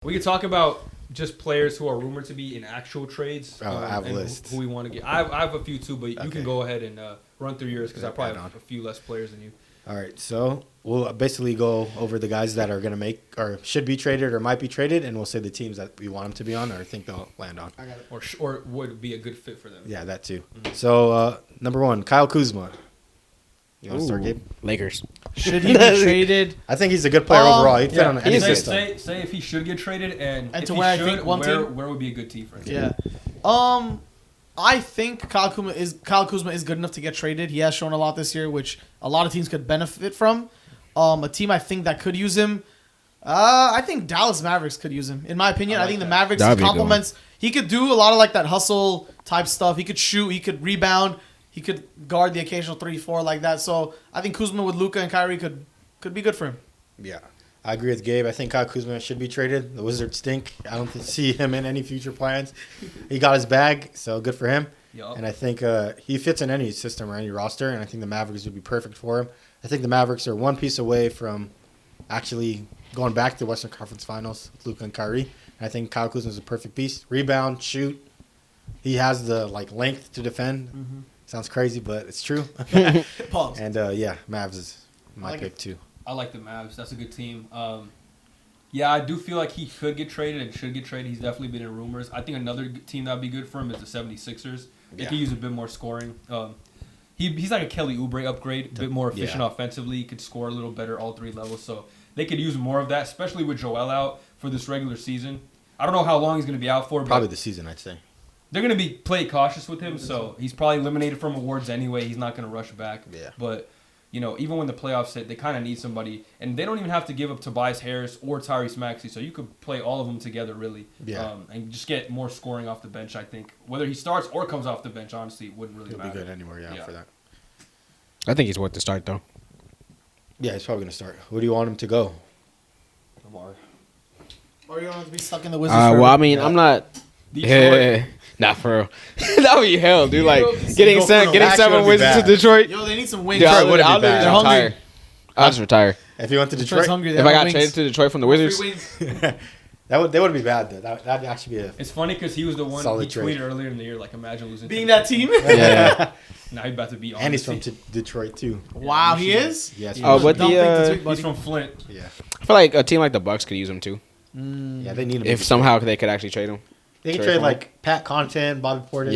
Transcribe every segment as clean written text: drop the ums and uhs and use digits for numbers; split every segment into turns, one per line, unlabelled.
We could talk about just players who are rumored to be in actual trades.
I have a
and
list.
Who we want to get. I have a few too, but you can go ahead and run through yours because I probably have a few less players than you.
All right, so we'll basically go over the guys that are going to make or should be traded or might be traded, and we'll say the teams that we want them to be on or think they'll land on.
I got it. Or would be a good fit for them.
Yeah, that too. Mm-hmm. So, number one, Kyle Kuzma. You want to start, Gabe?
Lakers.
Should he be traded?
I think he's a good player overall. He'd fit on any system.
Say if he should get traded, and if
to
he
where
should,
I think one team?
where would be a good team for him?
Yeah. I think Kyle Kuzma is good enough to get traded. He has shown a lot this year, which a lot of teams could benefit from. A team I think that could use him. I think Dallas Mavericks could use him. In my opinion, I think the Mavericks complements. He could do a lot of like that hustle type stuff. He could shoot. He could rebound. He could guard the occasional 3-4 like that. So I think Kuzma with Luka and Kyrie could be good for him.
Yeah. I agree with Gabe. I think Kyle Kuzma should be traded. The Wizards stink. I don't see him in any future plans. He got his bag, so good for him. Yep. And I think he fits in any system or any roster, and I think the Mavericks would be perfect for him. I think the Mavericks are one piece away from actually going back to the Western Conference Finals with Luka and Kyrie. And I think Kyle Kuzma is a perfect piece. Rebound, shoot. He has the length to defend. Mm-hmm. Sounds crazy, but it's true.
Pause.
And Mavs is my pick too.
I like the Mavs. That's a good team. Yeah, I do feel like he could get traded and should get traded. He's definitely been in rumors. I think another team that would be good for him is the 76ers. They could use a bit more scoring. He's like a Kelly Oubre upgrade, a bit more efficient offensively. He could score a little better all three levels. So they could use more of that, especially with Joel out for this regular season. I don't know how long he's going to be out for.
Probably the season, I'd say.
They're going to be play cautious with him, so he's probably eliminated from awards anyway. He's not going to rush back.
Yeah.
But, even when the playoffs hit, they kind of need somebody. And they don't even have to give up Tobias Harris or Tyrese Maxey, so you could play all of them together, really.
Yeah.
And just get more scoring off the bench, I think. Whether he starts or comes off the bench, honestly, it wouldn't really matter.
He'll be good anywhere, for that.
I think he's worth the start, though.
Yeah, he's probably going to start. Where do you want him to go?
Omari.
Or you want him to be stuck in the Wizards forever?
Well, I mean, I'm not...
Detroit.
Not for real. That would be hell, dude. Like, getting 7 Wizards to Detroit.
Yo, they need some wings.
Dude, I'll retire. I'll just retire.
If you went to Detroit?
Hungry,
if I got traded to Detroit from the Wizards?
They wouldn't be bad, though. That'd actually be a
It's funny because he was the one he
trade.
tweeted earlier in the year, like, imagine losing.
Being that team?
Yeah.
Now he's about to be on.
And he's from Detroit, too.
Wow, he is?
Yes.
But
he's from Flint.
Yeah.
I feel like a team like the Bucks could use him, too.
Yeah, they need him.
If somehow they could actually trade him.
They can trade like Pat Connaughton, Bobby Portis.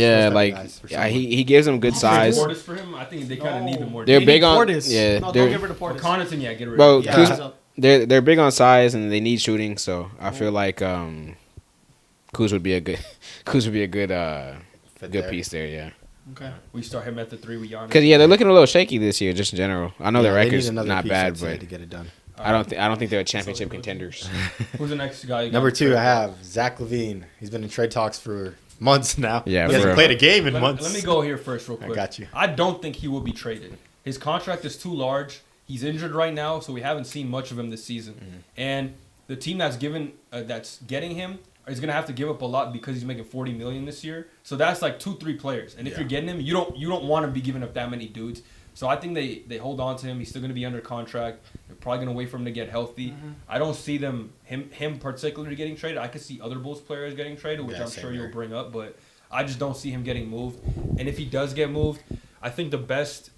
Yeah, he gives them good size.
Portis for him, I think they kind of need him more.
They're big on
Portis.
Yeah.
No, don't get rid of Portis.
Connaughton, get rid
of
him.
Bro, they're big on size and they need shooting, so I feel like Kuz would be a good good piece there. Yeah.
Okay.
We start him at the 3 with Giannis.
Because they're looking a little shaky this year, just in general. I know their record's not bad,
piece,
but
to get it done.
I don't think they're championship contenders.
Who's the next guy?
Number 2, I have Zach LaVine. He's been in trade talks for months now.
Yeah,
he hasn't played a game in months.
Let me go here first, real quick.
I got you.
I don't think he will be traded. His contract is too large. He's injured right now, so we haven't seen much of him this season. Mm-hmm. And the team that's getting him is gonna have to give up a lot because he's making $40 million this year. So that's like 2-3 players. And if you're getting him, you don't want to be giving up that many dudes. So I think they hold on to him. He's still going to be under contract. They're probably going to wait for him to get healthy. Mm-hmm. I don't see him particularly getting traded. I could see other Bulls players getting traded, which I'm sure you'll bring up, but I just don't see him getting moved. And if he does get moved, I think the best,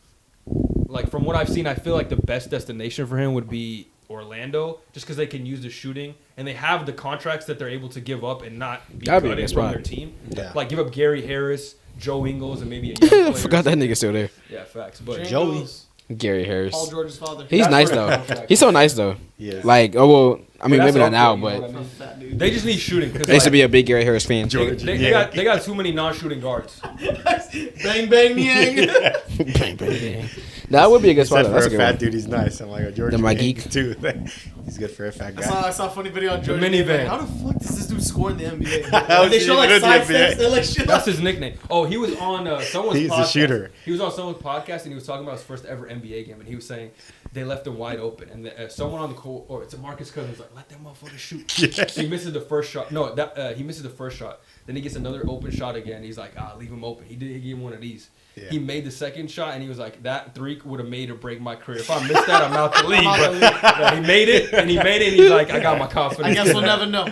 like from what I've seen, I feel like the best destination for him would be Orlando, just because they can use the shooting and they have the contracts that they're able to give up and not be cutting from their team.
Yeah.
Like give up Gary Harris, Joe Ingles, and maybe a young player.
Forgot that nigga still there.
Yeah, facts. But
Joey.
Gary Harris.
Paul George's father.
He's nice though. He's so nice though.
Yes.
Like, maybe not now, but
they just need shooting.
I used to be a big Gary Harris fan.
They got too many non-shooting guards.
Bang bang yang.
Bang bang bang. That would be a good spot.
That's a good fat dude. He's nice. I'm like George.
My geek
too. He's good for a fat guy.
I saw a funny video on George.
Minivan.
How the fuck does this dude score in the NBA? They show like side steps. They're like shit.
That's his nickname. Oh, he was on someone's
He's
podcast.
a shooter.
He was on someone's podcast and he was talking about his first ever NBA game and he was saying they left him wide open and someone on the court, or it's a Marcus Cousins, was like, let that motherfucker shoot.
Yeah.
So he misses the first shot. No, he misses the first shot. Then he gets another open shot again. He's like, leave him open. He gave him one of these. Yeah. He made the second shot, and he was like, that three would have made or break my career. If I missed that, I'm out the league. But he made it, and he's like, I got my confidence.
I guess we'll never know.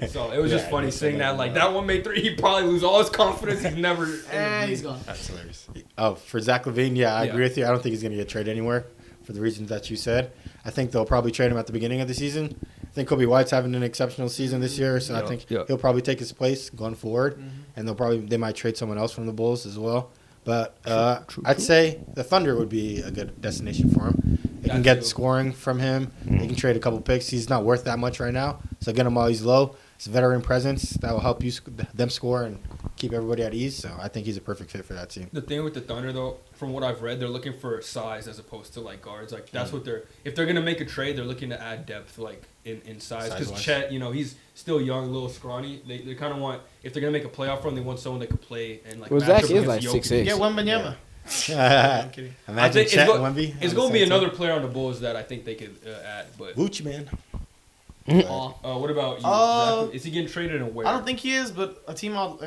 So it was just funny seeing that. Like, that one made three. He'd probably lose all his confidence. He's never.
And he's gone.
That's hilarious. Oh, for Zach LaVine, I agree with you. I don't think he's going to get traded anywhere for the reasons that you said. I think they'll probably trade him at the beginning of the season. I think Kobe White's having an exceptional season this year, so I think he'll probably take his place going forward, and they might trade someone else from the Bulls as well. But I'd say the Thunder would be a good destination for him. They can get scoring from him. They can trade a couple picks. He's not worth that much right now, so get him while he's low. It's a veteran presence that will help them score and keep everybody at ease. So I think he's a perfect fit for that team.
The thing with the Thunder, though, from what I've read, they're looking for size as opposed to like guards. Like that's what if they're gonna make a trade, they're looking to add depth, like in size. Because Chet, he's still young, a little scrawny. They kind of want, if they're gonna make a playoff run, they want someone that can play and like.
Well, Zach is like 6'6".
Yeah, Wembanyama.
I'm kidding. Imagine Chet Wemby.
It's gonna be another player on the Bulls that I think they could add, but.
Vooch, man.
What about you? Is he getting traded and where?
I don't think he is, but a team I don't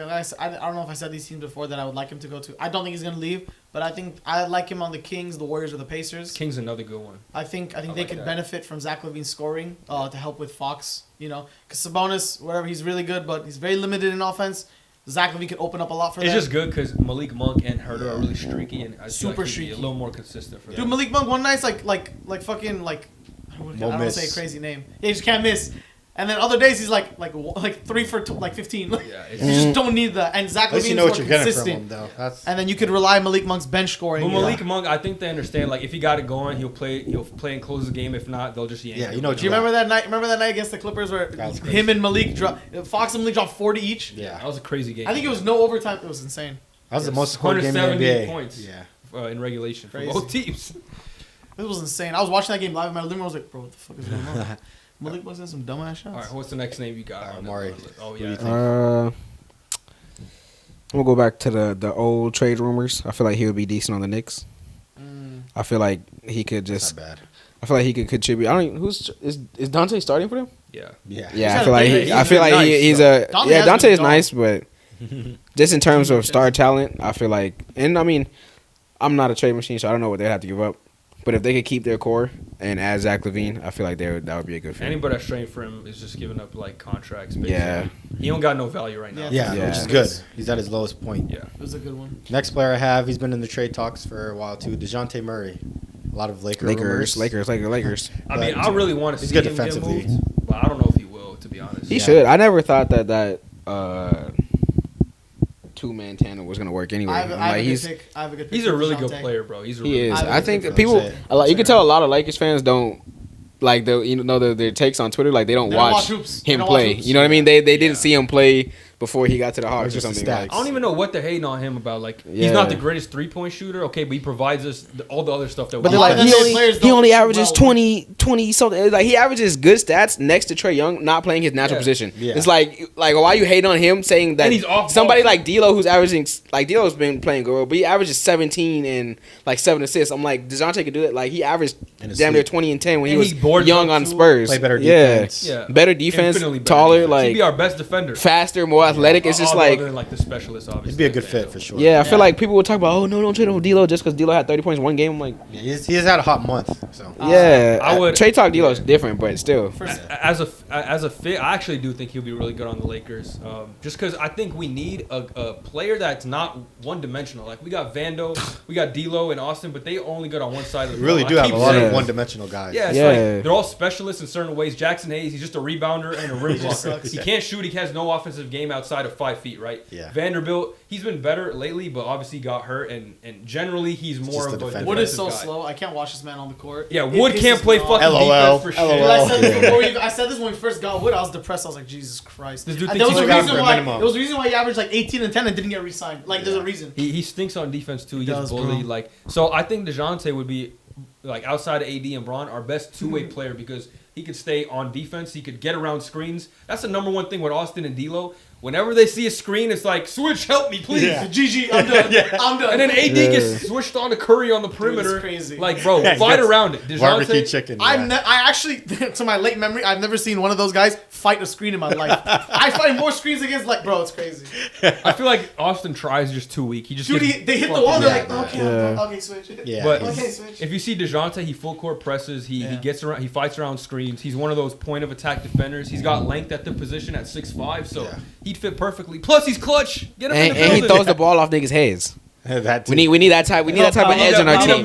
know if I said these teams before that I would like him to go to. I don't think he's going to leave, but I think I like him on the Kings, the Warriors, or the Pacers.
Kings another good one.
I think they could benefit from Zach LaVine's scoring to help with Fox. Because Sabonis, whatever, he's really good, but he's very limited in offense. Zach LaVine could open up a lot for them.
It's just good because Malik Monk and Herter are really streaky, and I feel
super
like
streaky,
a little more consistent for them.
Dude, Malik Monk one night's like fucking like I don't want to say a crazy name. Yeah, he just can't miss. And then other days he's like 3 for 15.
Yeah,
you just don't need that. And Zach LaVine's more consistent.
From him, though.
And then you could rely on Malik Monk's bench scoring.
But Malik Monk, I think they understand. Like if he got it going, he'll play and close the game. If not, they'll just yank.
Yeah,
him.
Do
you remember that night? Remember that night against the Clippers where him and Malik Fox and Malik dropped 40 each?
Yeah, that was a crazy game.
I think it was no overtime. It was insane.
That was the most scored game in the NBA.
Points.
Yeah,
in regulation for both teams.
It was insane. I was watching that game live in my living room. I was like, bro, what the fuck is going on? Malik was in some dumbass shots.
All right, what's the next name you got?
Omari.
Oh yeah.
I'm gonna go back to the old trade rumors. I feel like he would be decent on the Knicks. I feel like he could just.
Not bad.
I feel like he could contribute. Is Dante starting for them?
Yeah.
Yeah. I feel like he's a. Dante is nice, but just in terms of star talent, I feel like, and I mean, I'm not a trade machine, so I don't know what they'd have to give up. But if they could keep their core and add Zach LaVine, I feel like that would be a good fit.
Anybody that's trading for him is just giving up like contracts. Basically.
Yeah.
He don't got no value right now.
Yeah, which is good. He's at his lowest point.
Yeah.
It was a good one.
Next player I have, he's been in the trade talks for a while too. DeJounte Murray. A lot of Lakers.
I mean, I really want to see him get moved, but I don't know if he will, to be honest.
He should. I never thought that two-man tandem was gonna work anyway.
I have a good pick.
He's a really good player, bro. He is.
I think people. You can tell a lot of Lakers fans don't like their takes on Twitter. Like they don't watch him play. You know what I mean? They didn't see him play before he got to the Hawks or something. Like,
I don't even know what they're hating on him about. Like he's not the greatest 3-point shooter, okay, but he provides us all the other stuff that.
But they're like he only averages 20 something. Like he averages good stats next to Trae Young, not playing his natural position. Yeah. It's like why you hate on him saying that somebody like D'Lo who's averaging D'Lo's been playing good, but he averages 17 and like 7 assists. I'm like DeJounte could do that. Like he averaged damn near 20 and 10 when he was young on Spurs.
Play better defense.
Yeah,
better defense, taller,
defense. He'd be our best defender,
faster, more athletic. It's just like
the specialist, obviously.
He'd be a good fit for sure.
Yeah, I feel like people would talk about, oh no, don't trade him for D'Lo just because D'Lo had 30 points one game. I'm like,
he has had a hot month. So
I would trade talk D'Lo is different, but still,
as a fit, I actually do think he'll be really good on the Lakers. Just because I think we need a player that's not one dimensional. Like we got Vando, we got D'Lo and Austin, but they only good on one side of the.
We really do have a lot of one dimensional guys.
Yeah, it's like they're all specialists in certain ways. Jackson Hayes, he's just a rebounder and a rim blocker. He can't shoot. He has no offensive game outside of 5 feet, right?
Yeah.
Vanderbilt, he's been better lately, but obviously got hurt, and generally he's more of a defensive
Wood is so
guy.
slow. I can't watch this man on the court.
Yeah, Wood can't play fucking
LOL.
defense for shit.
I said this when we first got Wood. I was depressed. I was like, Jesus Christ.
This dude
there was
a
reason why he averaged like 18 and 10 and didn't get re-signed. Like, there's a reason.
He stinks on defense too. He gets bullied. So I think DeJounte would be, like, outside of AD and Braun, our best two-way player because He could stay on defense. He could get around screens. That's the number one thing with Austin and D'Lo. Whenever they see a screen, it's like, switch, help me, please.
Yeah. GG, I'm done. I'm done.
And then AD gets switched on to Curry on the perimeter.
Dude, crazy.
Like, bro, fight around it. DeJounte,
barbecue chicken.
I actually, to my late memory, I've never seen one of those guys fight a screen in my life. I fight more screens against, like, bro, it's crazy.
I feel like Austin tries just too weak. He just
Dude, they hit the wall. They're like, okay, switch.
Yeah.
But
Okay, switch.
if you see DeJounte, he full court presses. He gets around. He fights around screens. He's one of those point of attack defenders. He's got length at the position at 6'5", so he'd fit perfectly. Plus, he's clutch. Get him in the building.
And he throws the ball off niggas' heads. We need that type. We need that type of edge on our team.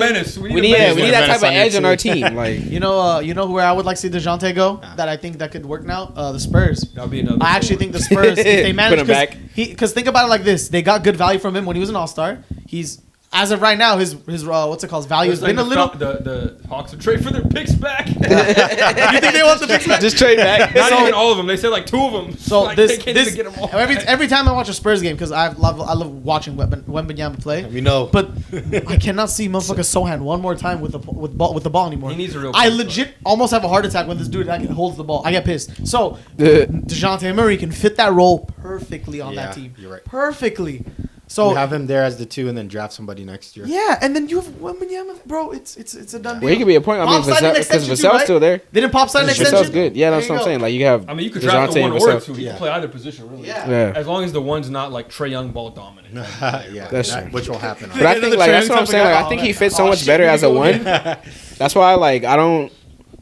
We need that type of edge on our team. Like
you know where I would like to see DeJounte go. That I think that could work now. The Spurs.
That'll be another.
I actually think the Spurs. If they manage,
Put him back.
Because think about it like this: they got good value from him when he was an All-Star. He's as of right now, his what's it called? Value has been a little.
The Hawks would trade for their picks back.
You think they want the picks back?
just trade back.
Not even all of them. They said like 2 of them.
So
like,
this
they can't even get them all.
every time I watch a Spurs game because I love watching Wembanyama play.
We know,
but I cannot see motherfucker Sohan one more time with the ball anymore.
He needs a real.
I legit almost have a heart attack when this dude holds the ball. I get pissed. So DeJounte Murray can fit that role perfectly on that team.
You're right.
Perfectly. So
we have him there as the 2 and then draft somebody next year.
Yeah, and then you have Wembanyama, bro. It's a done deal.
Well, he could be a point. I mean, because Vassell's still there.
They didn't pop sign an extension.
Vassell's good. Yeah, that's what I'm saying. Like you have.
I mean, you could draft the 1 or 2. You can play either position, really.
Yeah.
As long as the one's not like Trae Young ball dominant.
Which will happen.
But I think that's what I'm saying. Like I think he fits so much better as a 1. That's why I don't.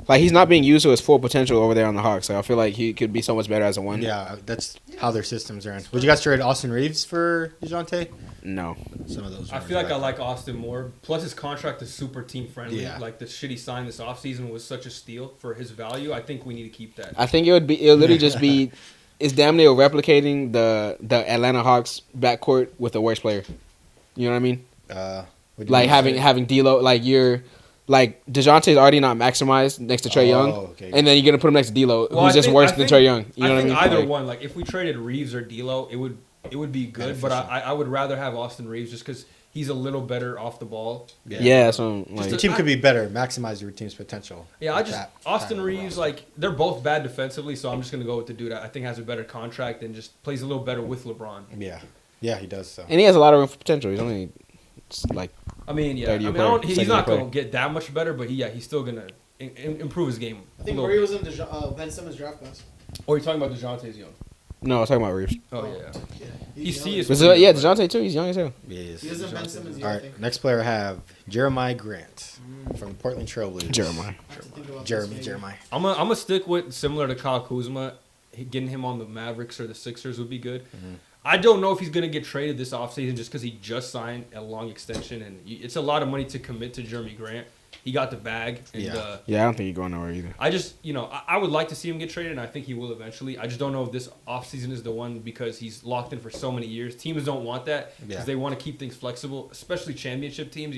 Like he's not being used to his full potential over there on the Hawks. So I feel like he could be so much better as a 1.
Yeah, that's how their systems are in. Would you guys trade Austin Reeves for DeJounte?
No.
Some of those.
I feel like I like Austin more. Plus, his contract is super team friendly.
Yeah.
Like the shit he signed this offseason was such a steal for his value. I think we need to keep that.
I think it'll literally just be. It's damn near replicating the Atlanta Hawks backcourt with a worse player. You know what I mean? Like having D'Lo, like you're. Like DeJounte's already not maximized next to Trae Young, and then you're gonna put him next to D'Lo, who's just worse than Trae Young. You know what I mean?
Either one. Like if we traded Reeves or D'Lo, it would be good. But I would rather have Austin Reeves just because he's a little better off the ball.
Yeah, so like
the team could be better, maximize your team's potential.
Yeah, Austin Reeves, like they're both bad defensively, so I'm just gonna go with the dude I think has a better contract and just plays a little better with LeBron.
Yeah, he does. So.
And he has a lot of room for potential. He's only like.
I mean, yeah. He's not going to get that much better, but he's still going to improve his game.
I think Murray was in Ben Simmons' draft class.
Or you're talking about DeJounte's young?
No, I was talking about Reeves.
Oh, yeah.
DeJounte too. He's young as hell.
He is.
He is in Ben Simmons' year,
All right, next player I have Jeremiah Grant from the Portland Trailblazers. Jeremiah.
I'm gonna stick with similar to Kyle Kuzma. Getting him on the Mavericks or the Sixers would be good. Mm-hmm. I don't know if he's going to get traded this offseason just because he just signed a long extension. And it's a lot of money to commit to Jeremy Grant. He got the bag. And,
I don't think he's going nowhere either.
I just, I would like to see him get traded, and I think he will eventually. I just don't know if this offseason is the one because he's locked in for so many years. Teams don't want that because they want to keep things flexible, especially championship teams.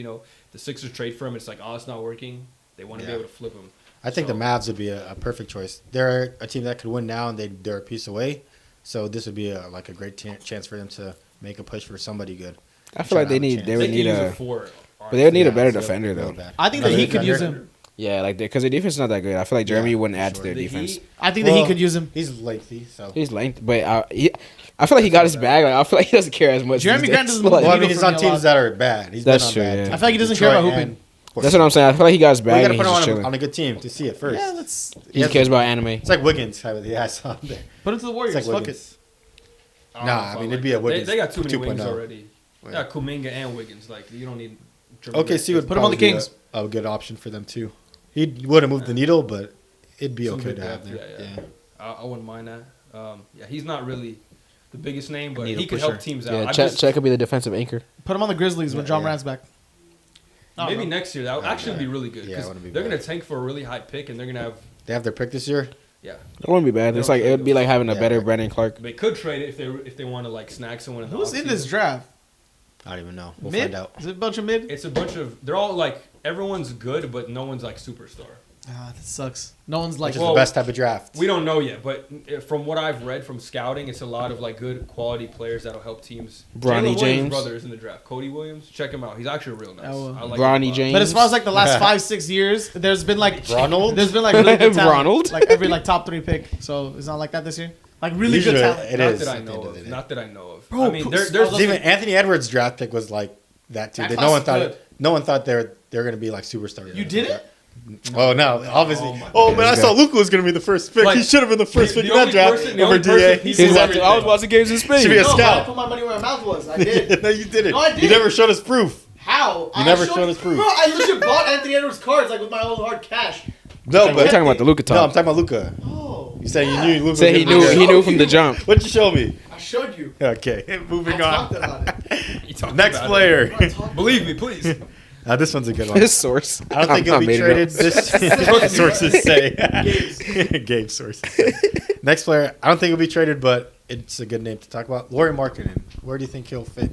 The Sixers trade for him. It's like, it's not working. They want to be able to flip him.
I think the Mavs would be a perfect choice. They're a team that could win now, and they're a piece away. So this would be a great chance for them to make a push for somebody good.
I feel like they would need a better defender though.
I think that he could use him.
Yeah, like because their defense is not that good. I feel like Jeremy wouldn't add to their defense.
I think that he could use him.
He's lengthy, so
he's lengthy, but I feel like he got his bag. Like, I feel like he doesn't care as much.
Jeremy Grant doesn't.
Well, I mean, he's on teams that are bad.
That's true.
Yeah.
I feel like he doesn't care about hooping.
That's what I'm saying. I feel like he got his bag.
You gotta put him on a good team to see it first.
Yeah, he cares about anime.
It's like Wiggins. He has on there.
Put him to the Warriors.
It's like
Fuck it.
I mean, it'd be a Wiggins.
They got too many wings
2.0.
already. Yeah, Kuminga and Wiggins. Like you don't need.
OKC would
put him on the Kings.
A good option for them too. He wouldn't move the needle, but it'd be okay to have there.
Yeah. I wouldn't mind that. He's not really the biggest name, but he could help teams out.
Yeah, Chet could be the defensive anchor.
Put him on the Grizzlies when John Morant's back.
Maybe next year that would actually be really good.
Yeah,
they're gonna tank for a really high pick, and they're gonna have.
They have their pick this year.
Yeah,
it wouldn't be bad. It's like it would be like having a better Brandon Clark.
They could trade it if they want to like snag someone.
Who's in this draft?
I don't even know.
We'll
find out.
Is it a bunch of mid?
It's a bunch of. They're all like everyone's good, but no one's like superstar.
Ah, that sucks. No one's like,
Which is the best type of draft.
We don't know yet, but from what I've read from scouting, it's a lot of like good quality players that'll help teams.
Bronny
Jalen
James,
Williams' brother is in the draft. Cody Williams, check him out. He's actually real nice. I like
Bronny
him.
James.
But as far as like the last 5-6 years, there's been like
Ronald?
There's been like really good talent.
Ronald?
Like every like top 3 pick. So it's not like that this year. Like really
Usually
good talent.
it
Not
is.
that I
at the
know
end
of.
the day.
Not that I know of.
Bro,
I mean, there's
Even Anthony Edwards' draft pick was like that too.
That
No one
class is
thought. No one thought they were going to be like superstars.
You did it?
Oh no! Obviously.
Oh, my
Oh
God.
man, I saw Luka was going to be the first pick.
Like,
he should have been the first pick in that
only
draft
person- the
over
only person
DA.
he
He's
everything.
I was watching games in Spain.
Should be a
No, but I
scout.
put my money where my mouth was. I did.
No, you didn't.
No, I did.
You never showed us proof.
How?
You never showed us proof.
Bro, I legit bought Anthony Edwards cards like with my own hard cash.
No,
We're
but
talking about the Luka
no, I'm
talk.
talking about Luka.
Oh.
You said you knew Luka.
Say he knew from the jump.
What'd you show me?
I showed you.
Okay, moving
I
on.
talked about it.
You talked
Next
about
player.
Bro, I talked
Believe me, please.
This one's a good one.
His source.
I don't think he'll be
made it
traded.
up.
This sources say.
Gabe's.
Gabe's sources say. Next player, I don't think he'll be traded, but it's a good name to talk about. Laurie Markkinen. Where do you think he'll fit?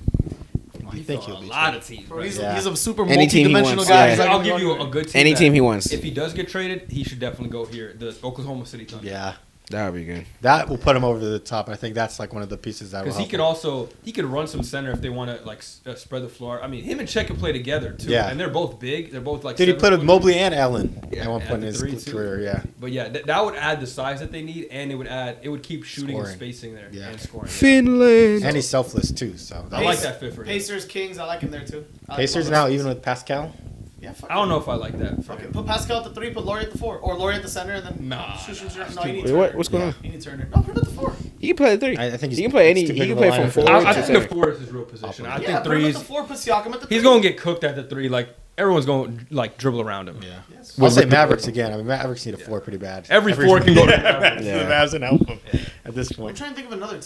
Do you think he'll
a
be
lot
traded?
of teams.
Bro,
Right?
he's,
Yeah.
he's a super
Any team he
multi-dimensional
wants,
guy.
yeah.
He's like
I'll
gonna
give
go
you
anywhere.
a good team.
Any
that
team he wants.
If he does get traded, he should definitely go here. The Oklahoma City Thunder.
Yeah,
That would be good.
that will put him over the top. I think that's like one of the pieces that will
Because
help
he could
him.
also run some center if they want to like spread the floor. I mean, him and Chet can play together too.
Yeah.
And they're both big. They're both like.
Dude, he
7
played with
foot.
Mobley and Allen
Yeah,
at one
at
point
the
in
three,
his
too.
career. Yeah,
But yeah, that would add the size that they need, and it would keep shooting
Scoring.
and spacing there
Yeah.
and scoring.
Finland.
and he's selfless too. So
I like that fit for him.
Pacers, Kings, I like him there too. I like
Pacers
both
now,
those
even
teams.
with Pascal.
Yeah, fuck
I don't know if I like that. For
Okay,
him.
put Pascal at the 3, put Laurie at the 4, or Laurie at the center, and then
Nah,
shoot,
nah,
no, he needs
Wait, what?
Turner.
What's going on?
He needs Turner. No, put him at the 4.
He can play at 3.
I think
he can play any.
it's too
He
big
can
of a
play from
lineup for
4
him.
I
to
think the
center.
4 is his real position. I
Yeah,
think
put him at
threes.
the 4, put Siakam at the 3.
He's gonna get cooked at the 3. Like everyone's going to like dribble around him.
Yeah,
Yes.
I'll say Mavericks again. I mean, Mavericks need a 4 pretty bad.
Every 4 can go to the
Yeah,
Mavericks.
the Mavs and help them at this
I'm
point.
trying to think of another team.